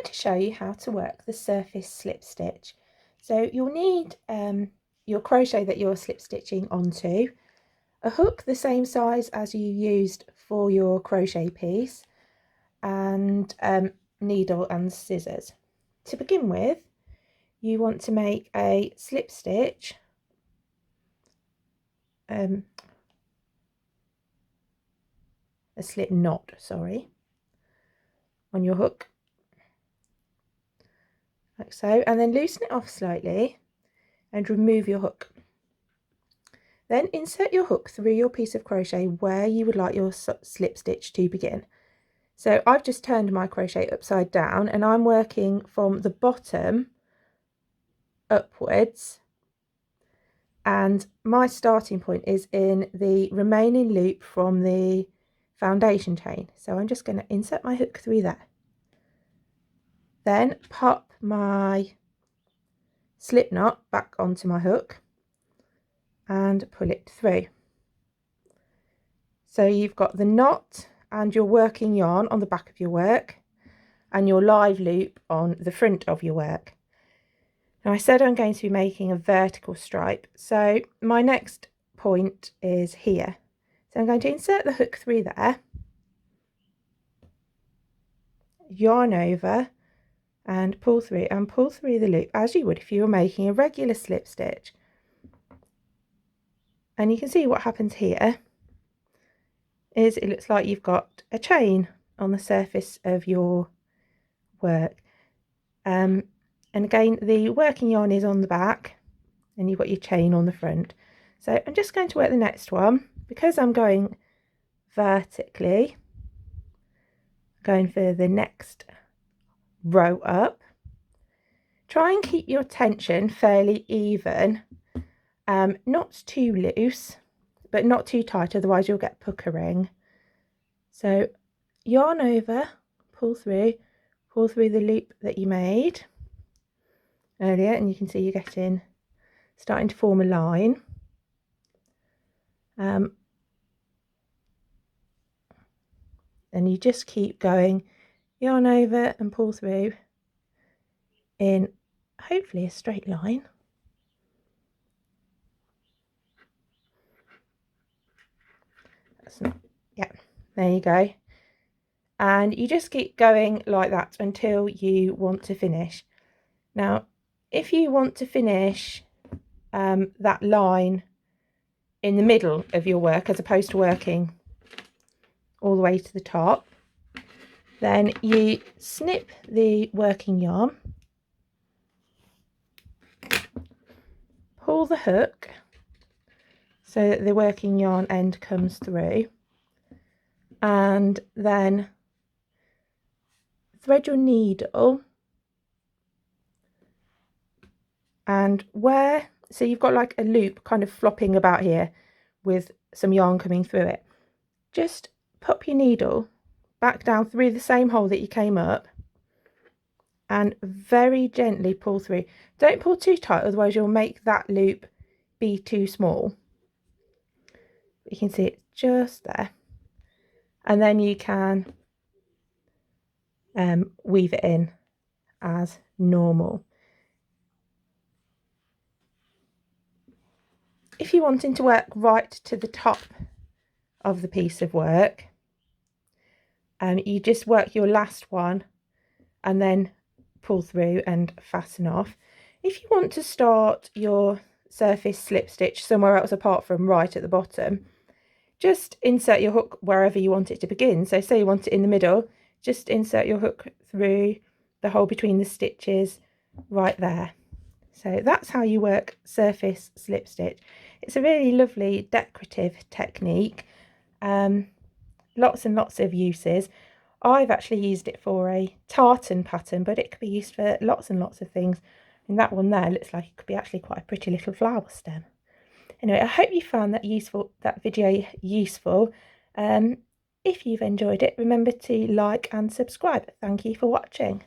to show you how to work the surface slip stitch. So you'll need your crochet that you're slip stitching onto, a hook the same size as you used for your crochet piece, and needle and scissors. To begin with, you want to make a slip stitch, a slip knot, sorry, on your hook, like so, and then loosen it off slightly and remove your hook. Then insert your hook through your piece of crochet where you would like your slip stitch to begin. So I've just turned my crochet upside down and I'm working from the bottom upwards, and my starting point is in the remaining loop from the foundation chain. So I'm just going to insert my hook through there, then pop my slip knot back onto my hook and pull it through. So you've got the knot and your working yarn on the back of your work and your live loop on the front of your work. Now I said I'm going to be making a vertical stripe, so my next point is here. So I'm going to insert the hook through there, yarn over and pull through the loop as you would if you were making a regular slip stitch. And you can see what happens here is it looks like you've got a chain on the surface of your work. And again, the working yarn is on the back and you've got your chain on the front. So I'm just going to work the next one. Because I'm going vertically, going for the next row up. Try and keep your tension fairly even, not too loose but not too tight, otherwise you'll get puckering. So yarn over, pull through the loop that you made earlier, and you can see you're starting to form a line. And you just keep going, yarn over and pull through in hopefully a straight line. That's not, yeah, there you go. And you just keep going like that until you want to finish. Now, if you want to finish that line in the middle of your work as opposed to working all the way to the top, then you snip the working yarn, pull the hook so that the working yarn end comes through, and then thread your needle, and so you've got like a loop kind of flopping about here with some yarn coming through it. Just pop your needle back down through the same hole that you came up and very gently pull through. Don't pull too tight, otherwise you'll make that loop be too small. You can see it just there, and then you can weave it in as normal. If you're wanting to work right to the top of the piece of work, you just work your last one and then pull through and fasten off. If you want to start your surface slip stitch somewhere else apart from right at the bottom, just insert your hook wherever you want it to begin. So say you want it in the middle, just insert your hook through the hole between the stitches right there. So that's how you work surface slip stitch. It's a really lovely decorative technique. Lots and lots of uses. I've actually used it for a tartan pattern, but it could be used for lots and lots of things. And that one there looks like it could be actually quite a pretty little flower stem. Anyway, I hope you found that video useful. If you've enjoyed it, remember to like and subscribe. Thank you for watching.